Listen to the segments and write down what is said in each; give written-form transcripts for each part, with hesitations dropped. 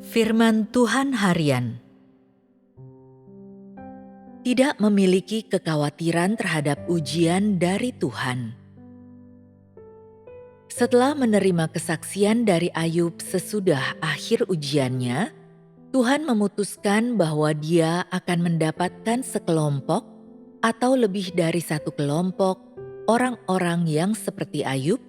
Firman Tuhan Harian. Tidak memiliki kekhawatiran terhadap ujian dari Tuhan. Setelah menerima kesaksian dari Ayub sesudah akhir ujiannya, Tuhan memutuskan bahwa Dia akan mendapatkan sekelompok atau lebih dari satu kelompok orang-orang yang seperti Ayub,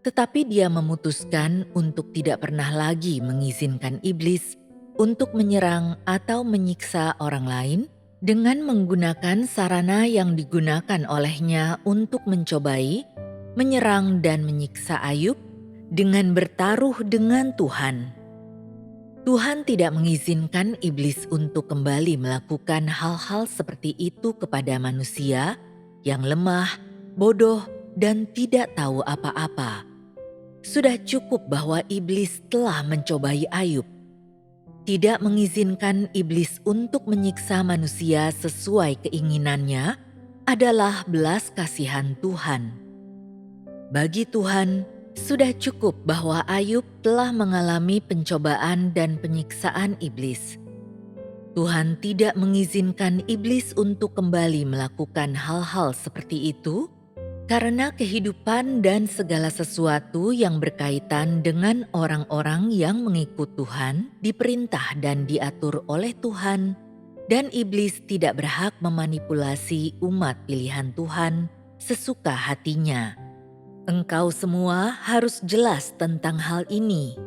tetapi Dia memutuskan untuk tidak pernah lagi mengizinkan iblis untuk menyerang atau menyiksa orang lain dengan menggunakan sarana yang digunakan olehnya untuk mencobai, menyerang dan menyiksa Ayub dengan bertaruh dengan Tuhan. Tuhan tidak mengizinkan iblis untuk kembali melakukan hal-hal seperti itu kepada manusia yang lemah, bodoh, dan tidak tahu apa-apa. Sudah cukup bahwa iblis telah mencobai Ayub. Tidak mengizinkan iblis untuk menyiksa manusia sesuai keinginannya adalah belas kasihan Tuhan. Bagi Tuhan, sudah cukup bahwa Ayub telah mengalami pencobaan dan penyiksaan iblis. Tuhan tidak mengizinkan iblis untuk kembali melakukan hal-hal seperti itu, karena kehidupan dan segala sesuatu yang berkaitan dengan orang-orang yang mengikut Tuhan diperintah dan diatur oleh Tuhan, dan iblis tidak berhak memanipulasi umat pilihan Tuhan sesuka hatinya. Engkau semua harus jelas tentang hal ini.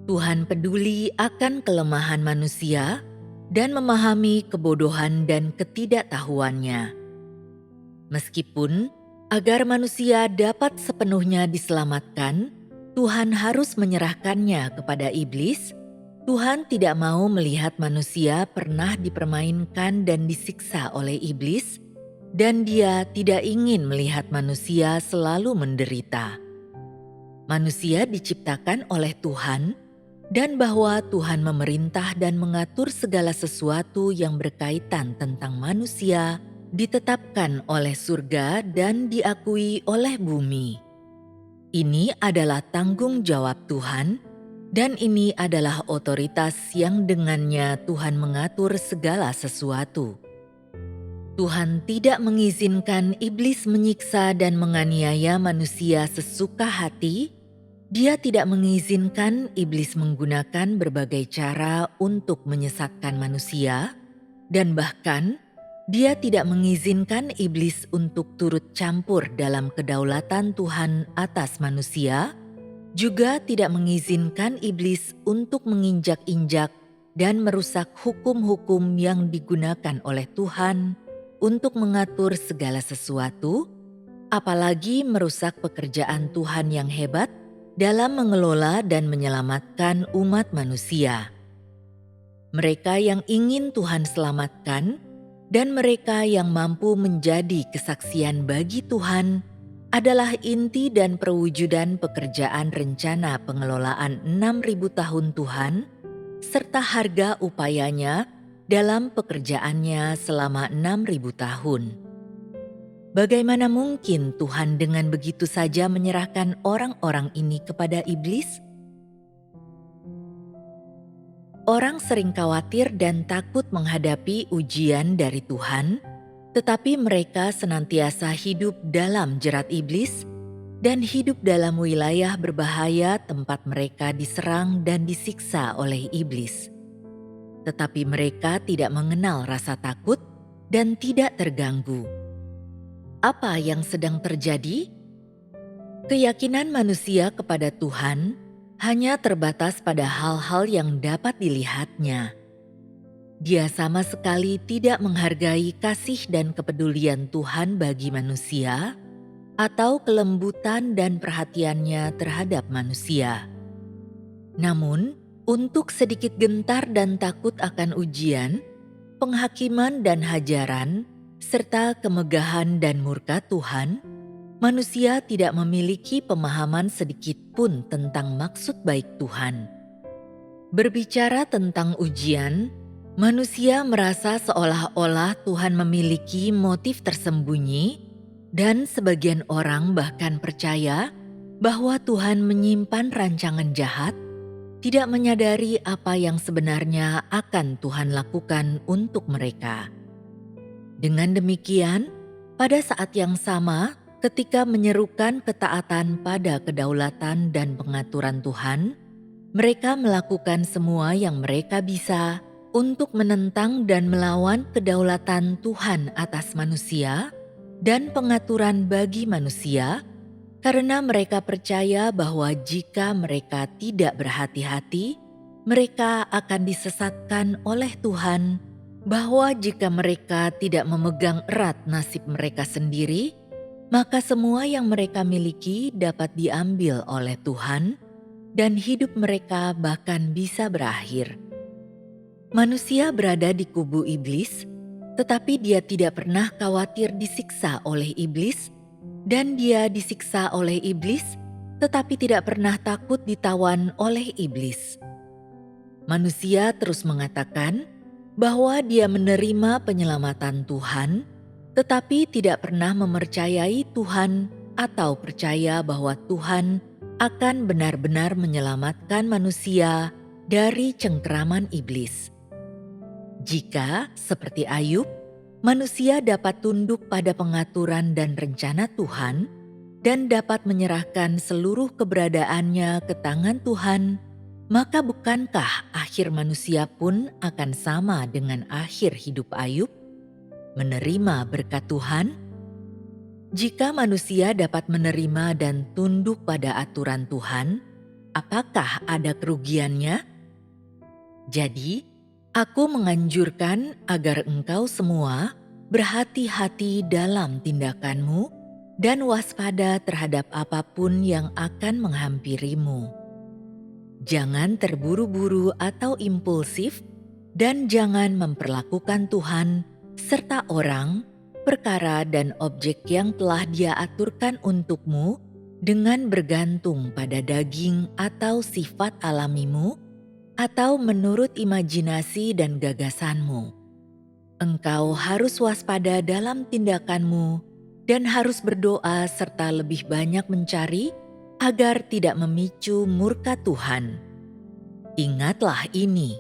Tuhan peduli akan kelemahan manusia dan memahami kebodohan dan ketidaktahuannya. Meskipun agar manusia dapat sepenuhnya diselamatkan, Tuhan harus menyerahkannya kepada iblis. Tuhan tidak mau melihat manusia pernah dipermainkan dan disiksa oleh iblis, dan Dia tidak ingin melihat manusia selalu menderita. Manusia diciptakan oleh Tuhan, dan bahwa Tuhan memerintah dan mengatur segala sesuatu yang berkaitan tentang manusia ditetapkan oleh surga dan diakui oleh bumi. Ini adalah tanggung jawab Tuhan, dan ini adalah otoritas yang dengannya Tuhan mengatur segala sesuatu. Tuhan tidak mengizinkan iblis menyiksa dan menganiaya manusia sesuka hati. Dia tidak mengizinkan iblis menggunakan berbagai cara untuk menyesatkan manusia, dan bahkan Dia tidak mengizinkan iblis untuk turut campur dalam kedaulatan Tuhan atas manusia, juga tidak mengizinkan iblis untuk menginjak-injak dan merusak hukum-hukum yang digunakan oleh Tuhan untuk mengatur segala sesuatu, apalagi merusak pekerjaan Tuhan yang hebat dalam mengelola dan menyelamatkan umat manusia. Mereka yang ingin Tuhan selamatkan dan mereka yang mampu menjadi kesaksian bagi Tuhan adalah inti dan perwujudan pekerjaan rencana pengelolaan 6.000 tahun Tuhan serta harga upayanya dalam pekerjaannya selama 6.000 tahun. Bagaimana mungkin Tuhan dengan begitu saja menyerahkan orang-orang ini kepada iblis? Orang sering khawatir dan takut menghadapi ujian dari Tuhan, tetapi mereka senantiasa hidup dalam jerat iblis dan hidup dalam wilayah berbahaya tempat mereka diserang dan disiksa oleh iblis. Tetapi mereka tidak mengenal rasa takut dan tidak terganggu. Apa yang sedang terjadi? Keyakinan manusia kepada Tuhan hanya terbatas pada hal-hal yang dapat dilihatnya. Dia sama sekali tidak menghargai kasih dan kepedulian Tuhan bagi manusia atau kelembutan dan perhatiannya terhadap manusia. Namun, untuk sedikit gentar dan takut akan ujian, penghakiman dan hajaran, serta kemegahan dan murka Tuhan, manusia tidak memiliki pemahaman sedikit pun tentang maksud baik Tuhan. Berbicara tentang ujian, manusia merasa seolah-olah Tuhan memiliki motif tersembunyi, dan sebagian orang bahkan percaya bahwa Tuhan menyimpan rancangan jahat tidak menyadari apa yang sebenarnya akan Tuhan lakukan untuk mereka. Dengan demikian, pada saat yang sama, ketika menyerukan ketaatan pada kedaulatan dan pengaturan Tuhan, mereka melakukan semua yang mereka bisa untuk menentang dan melawan kedaulatan Tuhan atas manusia dan pengaturan bagi manusia, karena mereka percaya bahwa jika mereka tidak berhati-hati, mereka akan disesatkan oleh Tuhan, bahwa jika mereka tidak memegang erat nasib mereka sendiri, maka semua yang mereka miliki dapat diambil oleh Tuhan, dan hidup mereka bahkan bisa berakhir. Manusia berada di kubu iblis, tetapi dia tidak pernah khawatir disiksa oleh iblis, dan dia disiksa oleh iblis, tetapi tidak pernah takut ditawan oleh iblis. Manusia terus mengatakan bahwa dia menerima penyelamatan Tuhan, tetapi tidak pernah mempercayai Tuhan atau percaya bahwa Tuhan akan benar-benar menyelamatkan manusia dari cengkeraman iblis. Jika, seperti Ayub, manusia dapat tunduk pada pengaturan dan rencana Tuhan dan dapat menyerahkan seluruh keberadaannya ke tangan Tuhan, maka bukankah akhir manusia pun akan sama dengan akhir hidup Ayub? Menerima berkat Tuhan? Jika manusia dapat menerima dan tunduk pada aturan Tuhan, apakah ada kerugiannya? Jadi, aku menganjurkan agar engkau semua berhati-hati dalam tindakanmu dan waspada terhadap apapun yang akan menghampirimu. Jangan terburu-buru atau impulsif, dan jangan memperlakukan Tuhan serta orang, perkara dan objek yang telah Dia aturkan untukmu dengan bergantung pada daging atau sifat alamimu, atau menurut imajinasi dan gagasanmu. Engkau harus waspada dalam tindakanmu dan harus berdoa serta lebih banyak mencari agar tidak memicu murka Tuhan. Ingatlah ini,